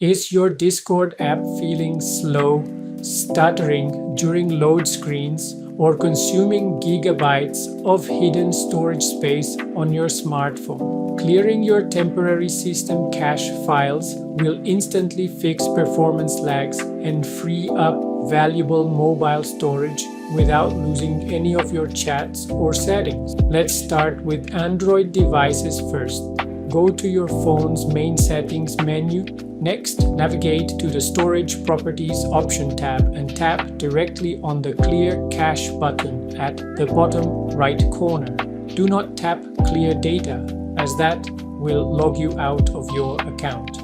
Is your Discord app feeling slow, stuttering during load screens, or consuming gigabytes of hidden storage space on your smartphone? Clearing your temporary system cache files will instantly fix performance lags and free up valuable mobile storage without losing any of your chats or settings. Let's start with Android devices first. Go to your phone's main settings menu. Next, navigate to the Storage Properties option tab and tap directly on the Clear Cache button at the bottom right corner. Do not tap Clear Data, as that will log you out of your account.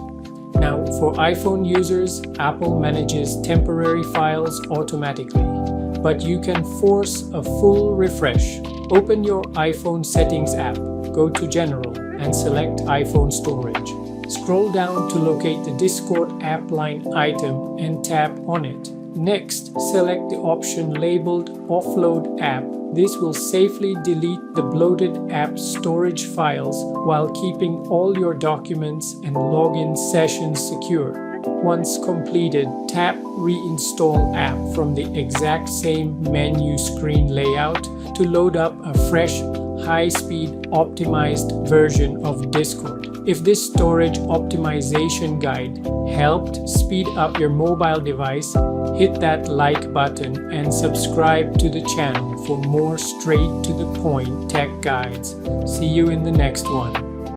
Now, for iPhone users, Apple manages temporary files automatically, but you can force a full refresh. Open your iPhone Settings app, go to General, and select iPhone Storage. Scroll down to locate the Discord app line item and tap on it. Next, select the option labeled Offload App. This will safely delete the bloated app storage files while keeping all your documents and login sessions secure. Once completed, tap Reinstall App from the exact same menu screen layout to load up a fresh, high-speed optimized version of Discord. If this storage optimization guide helped speed up your mobile device, hit that like button and subscribe to the channel for more straight-to-the-point tech guides. See you in the next one.